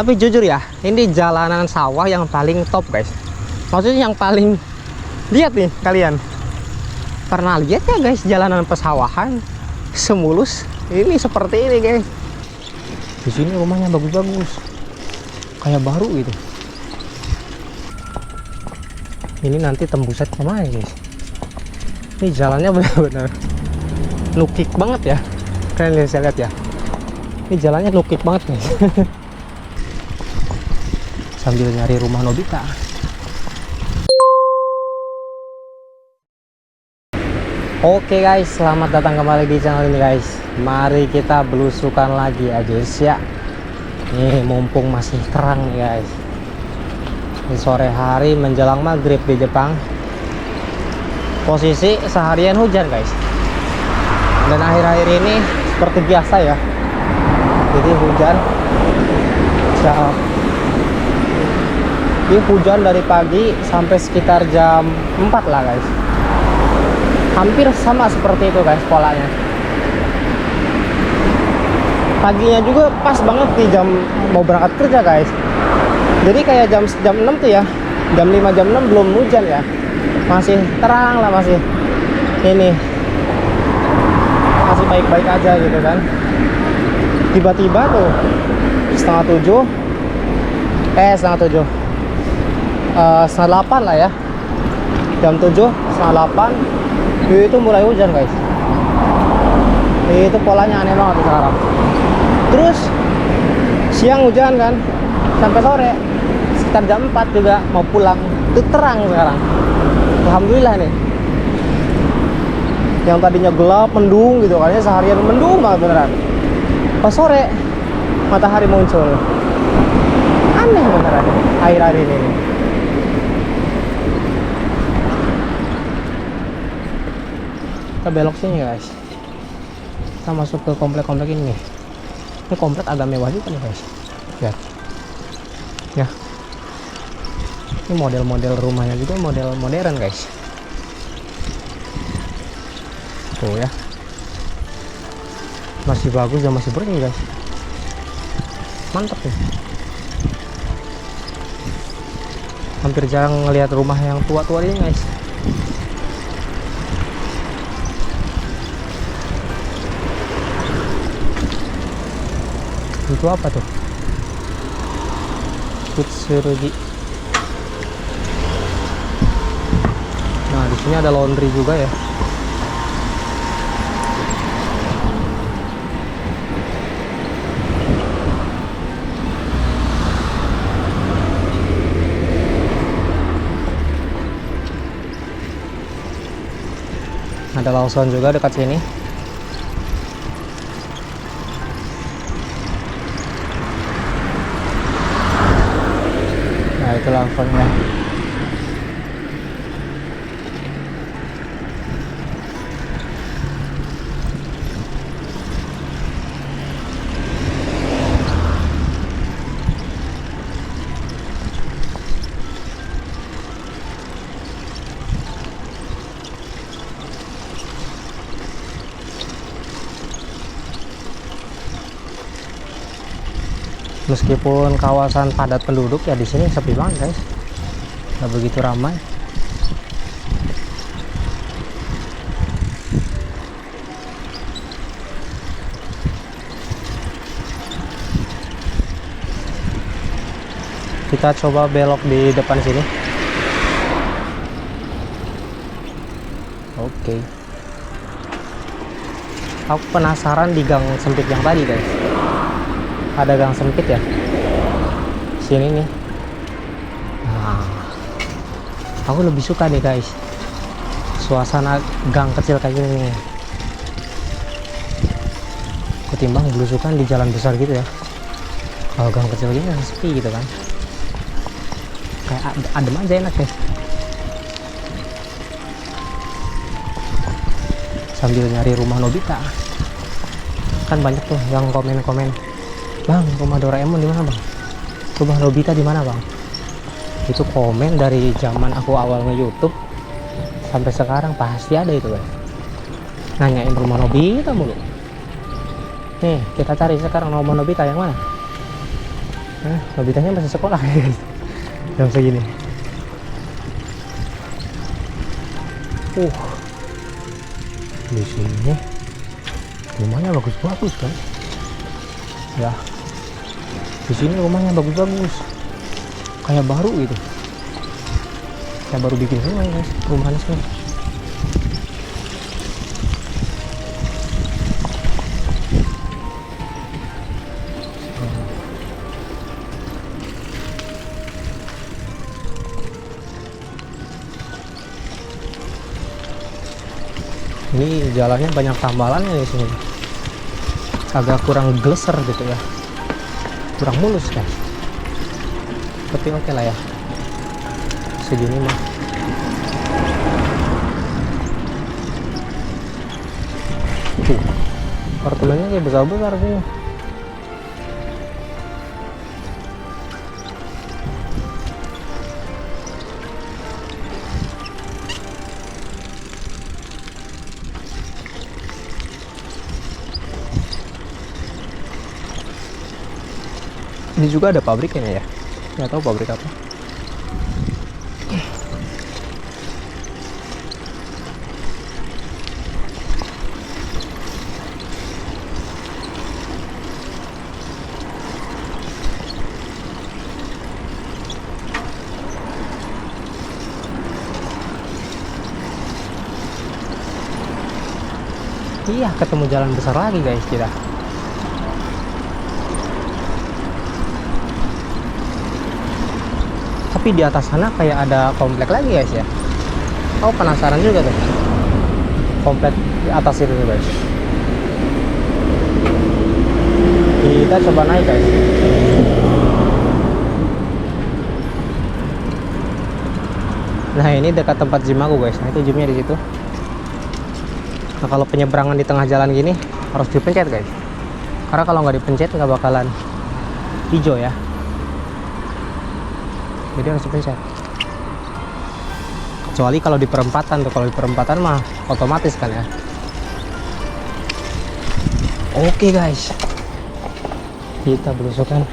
Tapi jujur ya, ini jalanan sawah yang paling top guys. Maksudnya yang paling, lihat nih kalian, pernah lihat ya guys jalanan pesawahan semulus ini seperti ini guys. Di sini rumahnya bagus-bagus, kayak baru gitu. Ini nanti tembusnya kemana guys? Ini jalannya benar-benar nukik banget ya. Kalian bisa lihat ya, ini jalannya nukik banget guys. Sambil nyari rumah Nobita. Oke guys, selamat datang kembali di channel ini guys. Mari kita belusukan lagi ya guys ya. Nih mumpung masih terang nih guys. Di sore hari menjelang maghrib di Jepang. Posisi seharian hujan guys. Dan akhir-akhir ini seperti biasa ya. Jadi hujan. Ini hujan dari pagi sampai sekitar jam 4 lah guys. Hampir sama seperti itu guys polanya. Paginya juga pas banget di jam mau berangkat kerja guys. Jadi kayak jam 6 tuh ya, jam 5 jam 6 belum hujan ya, masih terang lah, masih ini masih baik-baik aja gitu kan. Tiba-tiba tuh setengah 8 lah ya, jam 7 setengah 8 itu mulai hujan guys. Itu polanya aneh banget sekarang. Terus siang hujan kan sampai sore sekitar jam 4 juga mau pulang itu terang sekarang. Alhamdulillah nih, yang tadinya gelap mendung gitu kan, seharian mendung banget beneran, pas sore matahari muncul. Aneh beneran air-air ini. Kita belok sini guys, kita masuk ke komplek-komplek ini. Ini komplek agak mewah juga nih guys, lihat ya. Ini model-model rumahnya juga model modern guys, tuh ya, masih bagus dan masih bersih guys, mantap nih. Hampir jarang ngelihat rumah yang tua-tua ini guys. Itu apa tuh? Kutsurugi. Nah, di sini ada laundry juga ya. Ada Lawson juga dekat sini. Nah, itu Lawsonnya. Meskipun kawasan padat penduduk ya, di sini sepi banget guys, nggak begitu ramai. Kita coba belok di depan sini. Oke. Aku penasaran di gang sempit yang tadi guys. Ada gang sempit ya sini nih. Nah, aku lebih suka nih guys suasana gang kecil kayak gini nih, ketimbang belusukan di jalan besar gitu ya. Kalau gang kecil gini sepi gitu kan, kayak adem aja, enak ya. Sambil nyari rumah Nobita, kan banyak tuh yang komen-komen, "Bang, rumah Doraemon di mana bang? Rumah Nobita di mana bang?" Itu komen dari zaman aku awal nge-YouTube sampai sekarang pasti ada itu guys. Nanyain rumah Nobita mulu. Nih, kita cari sekarang rumah Nobita yang mana. Nobitanya masih sekolah guys. Jam segini. Di sini rumahnya bagus-bagus kan? Ya. Di sini rumahnya bagus-bagus. Kayak baru gitu. Kayak baru bikin semua guys, rumahnya semua. Ini jalannya banyak tambalan ya di sini. Agak kurang gleser gitu ya. Kurang mulus kan. Tapi oke lah ya. Segini mah. Tuh. Apartemennya kayak besar-besar sini. Ini juga ada pabriknya ya, nggak tahu pabrik apa. Iya, ketemu jalan besar lagi guys kita. Tapi di atas sana kayak ada komplek lagi guys ya. Oh, penasaran juga tuh. Komplek di atas itu tuh guys. Kita coba naik guys. Nah, ini dekat tempat gym aku guys. Nah, itu gymnya di situ. Nah, kalau penyeberangan di tengah jalan gini harus dipencet guys. Karena kalau nggak dipencet nggak bakalan hijau ya. Jadi harus dipencet. Kecuali kalau di perempatan tuh, kalau di perempatan mah otomatis kan ya. Oke guys, kita belusukan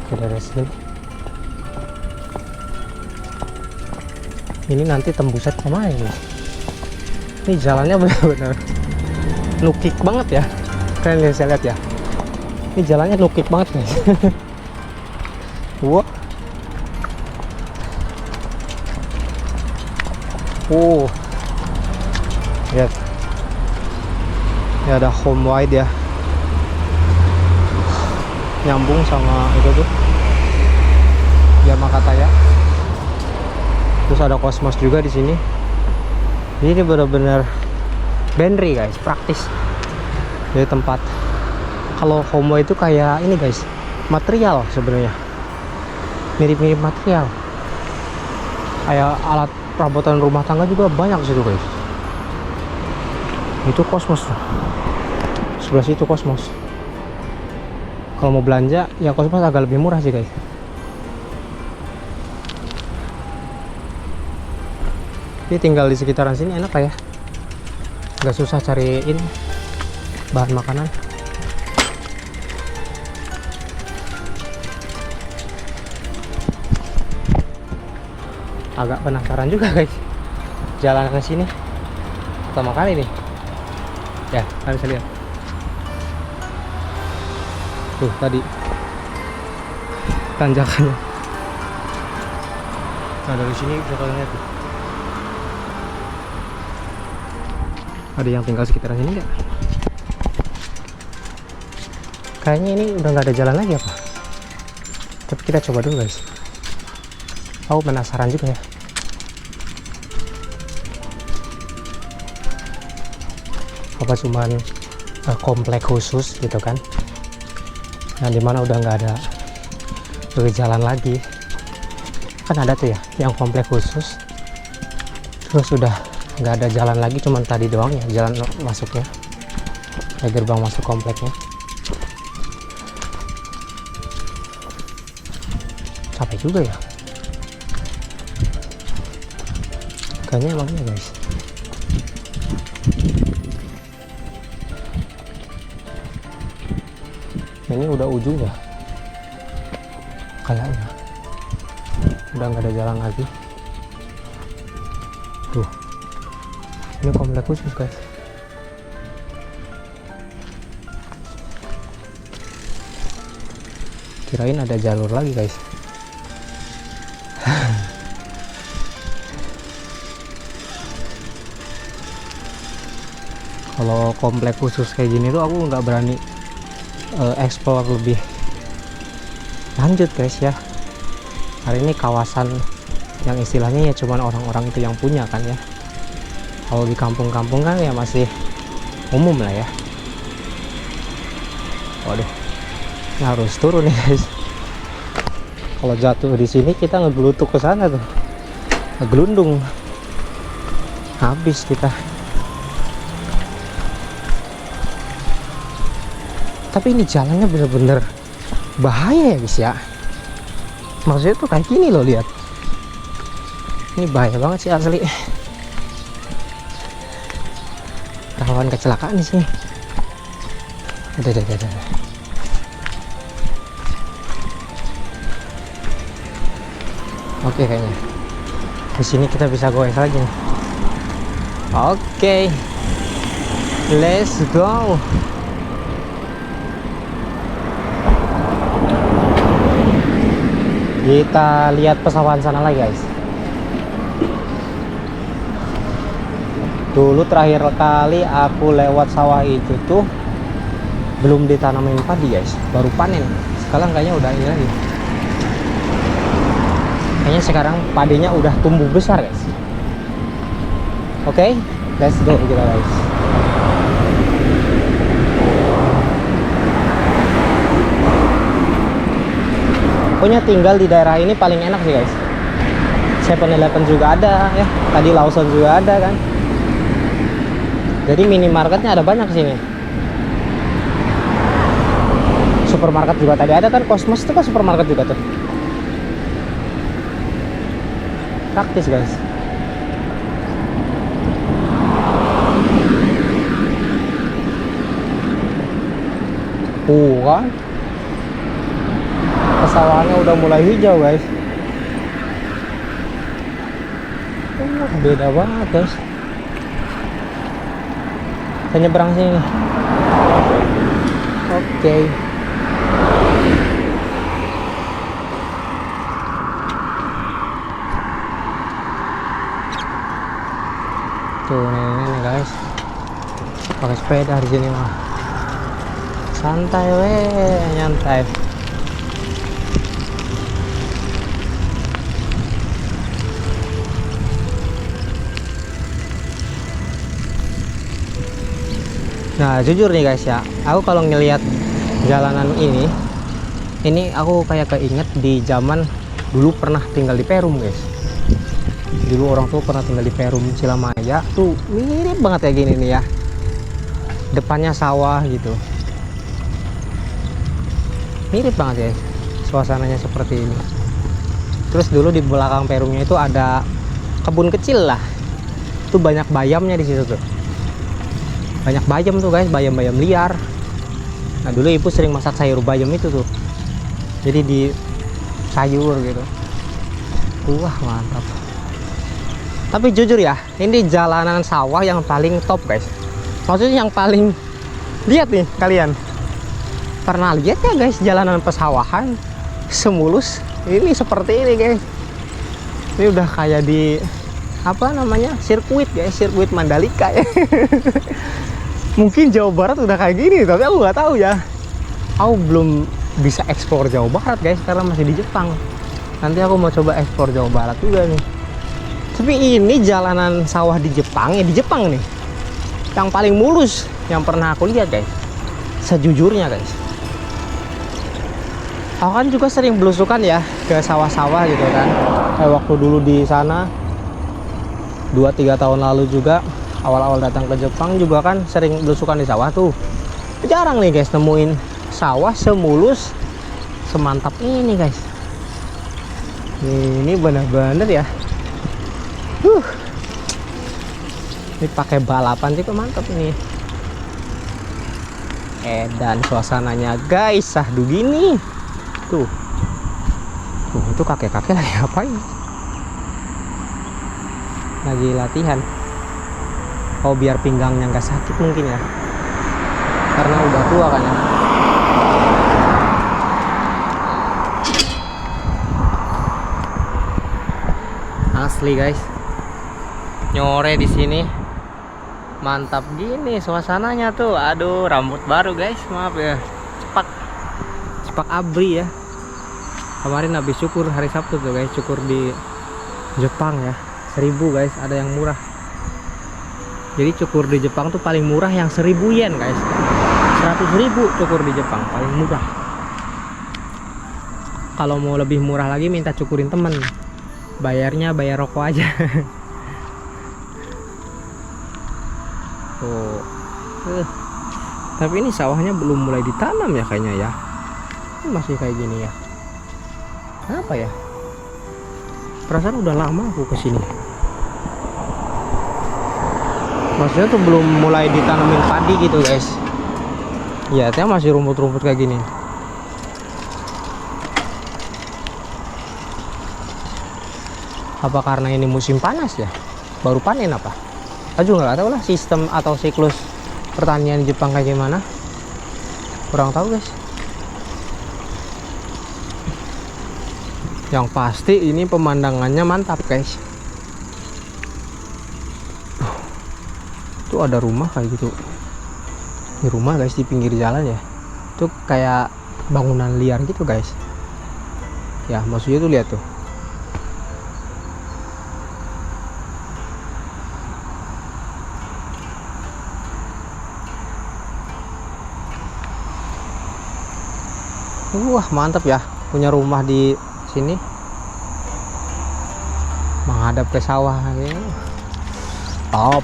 ke daerah sini. Ini nanti tembusnya kemana ini? Ini jalannya benar-benar nukik banget ya. Kalian bisa lihat ya. Ini jalannya nukik banget guys. Wah. Lihat. Ini ada home wide ya. Nyambung sama itu tuh. Yamakataya. Terus ada Cosmos juga di sini. Ini benar-benar Benri guys, praktis. Jadi tempat. Kalau home wide itu kayak ini guys, material sebenarnya. Mirip-mirip material. Kayak alat perabotan rumah tangga juga banyak situ guys. Itu Cosmos tuh. Sebelah situ Cosmos. Kalau mau belanja ya Cosmos agak lebih murah sih guys. Jadi tinggal di sekitaran sini enak lah ya. Gak susah cariin bahan makanan. Agak penasaran juga guys jalan ke sini pertama kali nih ya. Kalian bisa lihat tuh tadi tanjakannya. Nah, dari sini bisa kalian lihat tuh. Ada yang tinggal sekitaran sini nggak? Kayaknya ini udah nggak ada jalan lagi apa, tapi kita coba dulu guys. Aku penasaran juga ya. Apa cuman komplek khusus gitu kan? Nah, dimana udah nggak ada jalan lagi. Kan ada tuh ya, yang komplek khusus. Terus udah nggak ada jalan lagi, cuman tadi doang ya jalan masuknya. Kayak gerbang masuk kompleknya. Capek juga ya. Kayaknya emang iya guys. Ini udah ujung ya. kayaknya udah nggak ada jalan lagi. Tuh, ini komplek khusus guys. Kirain ada jalur lagi guys. Kalau komplek khusus kayak gini tuh aku nggak berani explore lebih lanjut guys ya. Hari ini kawasan yang istilahnya ya cuman orang-orang itu yang punya kan ya. Kalau di kampung-kampung kan ya masih umum lah ya. Waduh, ini harus turun nih guys. Kalau jatuh di sini kita ngeblutuk ke sana tuh, ngegelundung, habis kita. Tapi ini jalannya bener-bener bahaya ya guys ya. Maksudnya tuh kayak gini loh, lihat. Ini bahaya banget sih asli. Rawan kecelakaan di sini. Ada. Oke kayaknya. Di sini kita bisa goes lagi nih. Oke. Let's go. Kita lihat pesawahan sana lagi guys. Dulu terakhir kali aku lewat sawah itu tuh belum ditanamin padi guys, baru panen. Sekarang kayaknya udah ini lagi. Kayaknya sekarang padinya udah tumbuh besar guys. Oke, let's go kita guys. Pokoknya tinggal di daerah ini paling enak sih guys. 7-Eleven juga ada ya, tadi Lawson juga ada kan. Jadi minimarketnya ada banyak sini. Supermarket juga tadi ada kan, Cosmos itu kan supermarket juga tuh. Praktis guys. Kan pesawahannya udah mulai hijau guys. Beda banget guys. Kita nyebrang sini. Oke. Tuh nenek guys, pakai sepeda di sini mah. Santai weh, nyantai. Nah jujur nih guys ya, aku kalau ngelihat jalanan ini aku kayak keinget di zaman dulu pernah tinggal di Perum guys. Dulu orang tuh pernah tinggal di Perum Cilamaya, tuh mirip banget kayak gini nih ya. Depannya sawah gitu, mirip banget ya, suasananya seperti ini. Terus dulu di belakang Perumnya itu ada kebun kecil lah, tuh banyak bayamnya di situ tuh. Banyak bayam tuh guys, bayam-bayam liar. Nah dulu ibu sering masak sayur bayam itu tuh, jadi di sayur gitu. Wah mantap. Tapi jujur ya, ini jalanan sawah yang paling top guys. Maksudnya yang paling, lihat nih kalian, pernah lihat ya guys jalanan pesawahan semulus ini seperti ini guys. Ini udah kayak di apa namanya, sirkuit guys, sirkuit Mandalika ya. Mungkin Jawa Barat udah kayak gini, tapi aku nggak tahu ya. Aku belum bisa eksplor Jawa Barat guys, karena masih di Jepang. Nanti aku mau coba eksplor Jawa Barat juga nih. Tapi ini jalanan sawah di Jepang ya, di Jepang nih, yang paling mulus yang pernah aku lihat guys. Sejujurnya guys, aku kan juga sering belusukan ya ke sawah-sawah gitu kan. Waktu dulu di sana 2-3 tahun lalu juga, awal-awal datang ke Jepang juga kan sering belusukan di sawah tuh. Jarang nih guys nemuin sawah semulus semantap ini guys. Ini bener-bener ya. Ini pakai balapan sih mantap ini. Dan suasananya guys, sahdu gini tuh. Itu kakek-kakek lagi ngapain? Lagi latihan. Oh, biar pinggangnya nggak sakit mungkin ya, karena udah tua kan ya. Asli guys, nyore di sini mantap gini suasananya tuh. Aduh, rambut baru guys, maaf ya, cepak abri ya. Kemarin habis cukur hari Sabtu tuh guys, cukur di Jepang ya, 1000 guys, ada yang murah. Jadi cukur di Jepang tuh paling murah yang 1000 yen guys, 100.000 cukur di Jepang paling murah. Kalau mau lebih murah lagi minta cukurin temen, bayarnya bayar rokok aja. Tuh. Tapi ini sawahnya belum mulai ditanam ya kayaknya ya, masih kayak gini ya. Apa ya, perasaan udah lama aku kesini. Maksudnya tuh belum mulai ditanamin padi gitu guys. Ya, ternyata masih rumput-rumput kayak gini. Apa karena ini musim panas ya, baru panen apa? Aku juga nggak tahu lah sistem atau siklus pertanian di Jepang kayak gimana, kurang tahu guys. Yang pasti ini pemandangannya mantap guys. Tuh ada rumah kayak gitu. Ini rumah guys di pinggir jalan ya. Tuh kayak bangunan liar gitu guys. Ya maksudnya tuh lihat tuh. Wah mantap ya, punya rumah di sini menghadap ke sawah ya. Top.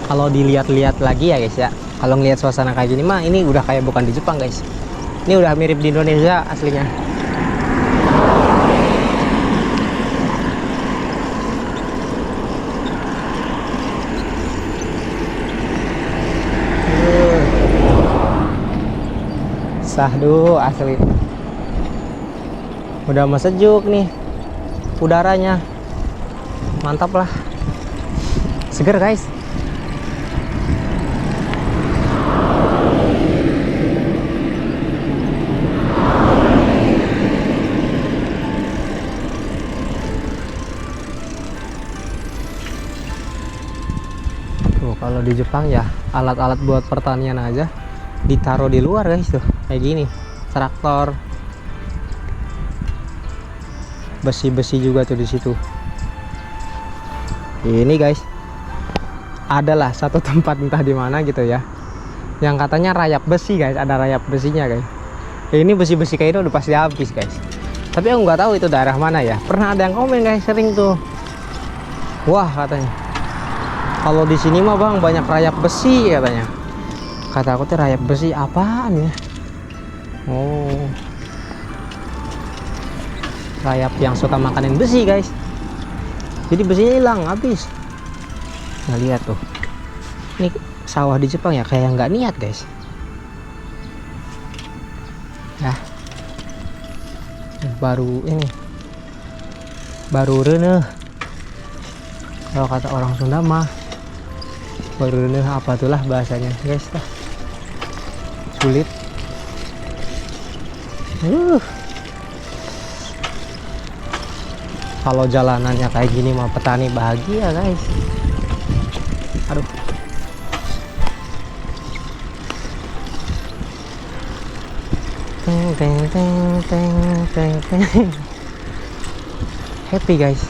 Kalau dilihat-lihat lagi ya guys ya, kalau ngelihat suasana kayak gini mah ini udah kayak bukan di Jepang guys, ini udah mirip di Indonesia aslinya. Sahdu asli, udah mau sejuk nih udaranya, mantap lah, seger guys. Kalau di Jepang ya alat-alat buat pertanian aja ditaruh di luar guys tuh, kayak gini, traktor, besi-besi juga tuh di situ. Ini guys, adalah satu tempat entah di mana gitu ya, yang katanya rayap besi guys, ada rayap besinya guys. Ini besi-besi kayak itu udah pasti habis guys. Tapi aku nggak tahu itu daerah mana ya. Pernah ada yang komen guys, sering tuh. Wah katanya, kalau di sini mah bang banyak rayap besi katanya. Kata aku tuh rayap besi apaan ya? Oh, rayap yang suka makanin besi guys. Jadi besinya hilang habis. Nah lihat tuh, ini sawah di Jepang ya kayak nggak niat guys. Nah, baru ini, baru reneh. Kalau kata orang Sunda mah baru reneh apa itulah bahasanya guys, sulit. Kalau jalanannya kayak gini mah petani bahagia guys. Aduh, teng teng teng teng teng teng. Happy guys.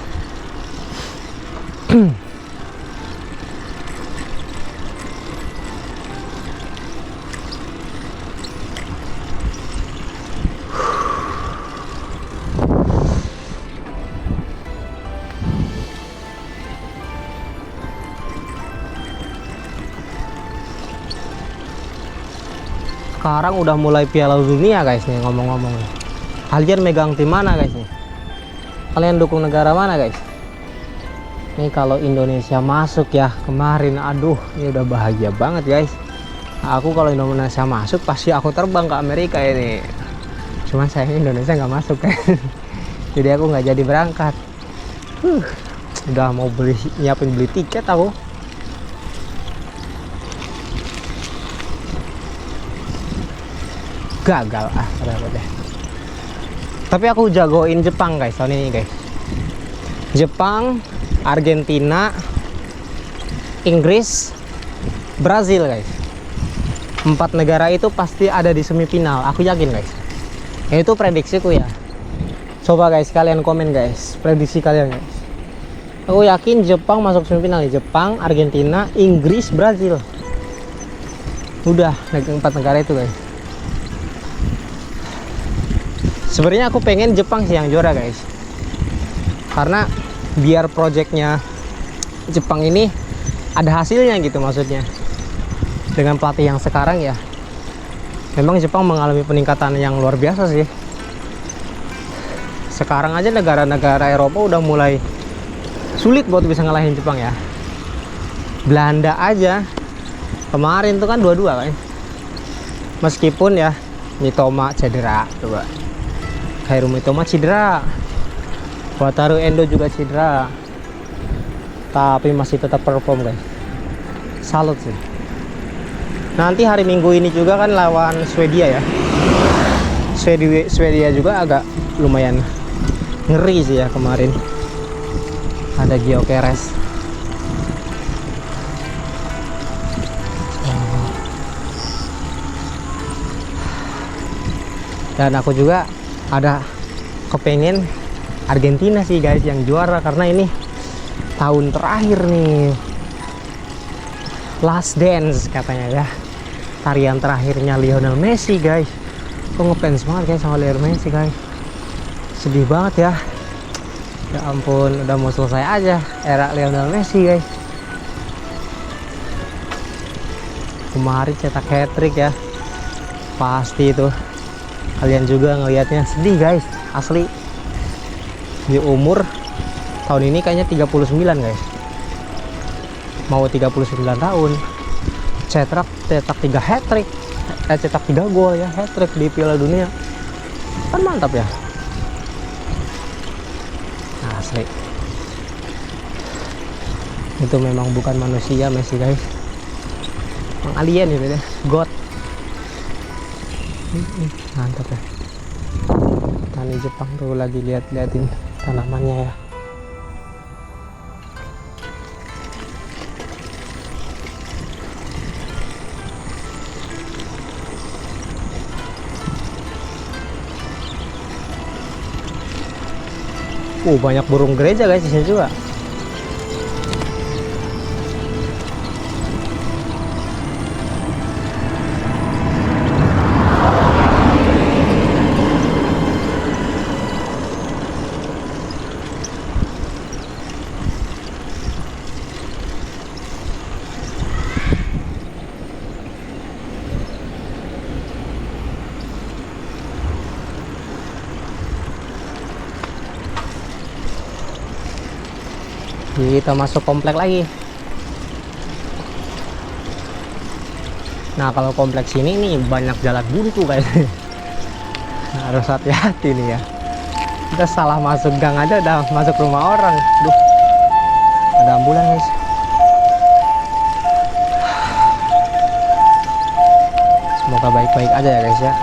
sekarang udah mulai Piala Dunia guys nih ngomong-ngomong. Kalian megang tim mana guys nih? Kalian dukung negara mana guys? Nih kalau Indonesia masuk ya kemarin, aduh ini udah bahagia banget guys. Aku kalau Indonesia masuk pasti aku terbang ke Amerika ini. Cuman sayangnya Indonesia nggak masuk kan. Jadi aku nggak jadi berangkat. Udah mau nyiapin beli tiket aku. Gagal deh. Tapi aku jagoin Jepang guys tahun ini guys. Jepang, Argentina, Inggris, Brazil guys. 4 negara itu pasti ada di semifinal, aku yakin guys. Itu prediksiku ya. Coba guys kalian komen guys prediksi kalian guys. Aku yakin Jepang masuk semifinal nih. Jepang, Argentina, Inggris, Brazil. Udah 4 negara itu guys. Sebenarnya aku pengen Jepang sih yang juara guys, karena biar projectnya Jepang ini ada hasilnya gitu, maksudnya dengan pelatih yang sekarang ya. Memang Jepang mengalami peningkatan yang luar biasa sih. Sekarang aja negara-negara Eropa udah mulai sulit buat bisa ngalahin Jepang ya. Belanda aja kemarin tuh kan 2-2 kan, meskipun ya Mitoma cedera, coba Kaoru Mitoma cedera, Wataru Endo juga cedera, tapi masih tetap perform guys. Salut sih. Nanti hari Minggu ini juga kan lawan Swedia ya. Swedia juga agak lumayan ngeri sih ya kemarin. Ada Gyökeres. Dan aku juga ada kepengen Argentina sih guys yang juara, karena ini tahun terakhir nih, last dance katanya ya, tarian terakhirnya Lionel Messi guys. Aku ngefans banget guys sama Lionel Messi guys. Sedih banget ya. Ya ampun, udah mau selesai aja era Lionel Messi guys. Kemarin cetak hat-trick ya, pasti itu kalian juga ngelihatnya sedih guys, asli. Di umur tahun ini kayaknya 39 guys, mau 39 tahun cetak 3 hat-trick, cetak 3 gol ya, hat-trick di Piala Dunia, kan mantap ya, asli. Itu memang bukan manusia Messi guys, memang alien itu deh, god. Mantap ya. Tani Jepang tuh lagi liatin tanamannya ya. Banyak burung gereja guys di sini juga. Kita masuk komplek lagi. Nah kalau kompleks ini nih banyak jalan buntu guys. Harus hati-hati nih ya. Kita salah masuk gang aja udah masuk rumah orang. Duh, ada ambulan guys. Semoga baik-baik aja ya guys ya.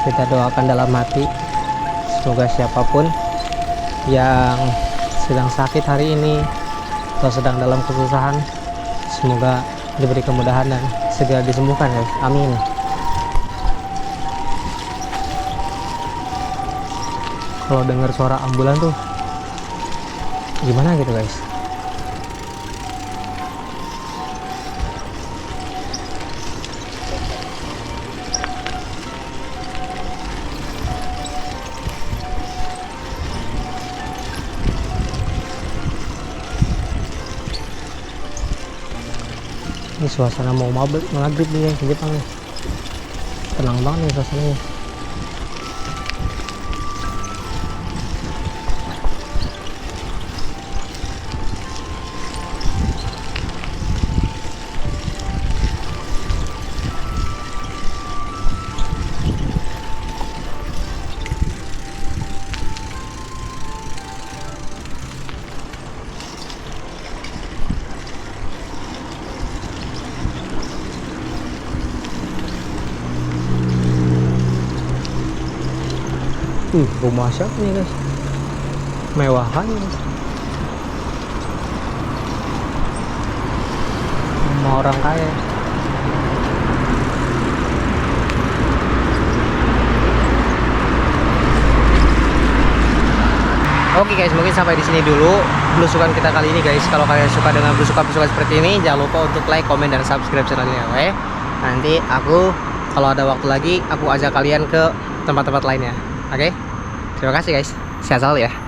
Kita doakan dalam hati, semoga siapapun yang sedang sakit hari ini atau sedang dalam kesusahan, semoga diberi kemudahan dan segera disembuhkan guys, amin. Kalau dengar suara ambulan tuh gimana gitu guys. Ini suasana mau maghrib nih guys di Jepang nih. Tenang banget nih suasananya. Rumah siapa nih guys? Mewahan guys. Rumah orang kaya. Oke guys, mungkin sampai di sini dulu belusukan kita kali ini guys. Kalau kalian suka dengan belusukan-belusukan seperti ini, jangan lupa untuk like, komen, dan subscribe channelnya, oke? Nanti aku kalau ada waktu lagi, aku ajak kalian ke tempat-tempat lainnya, oke? Terima kasih guys, sehat selalu ya.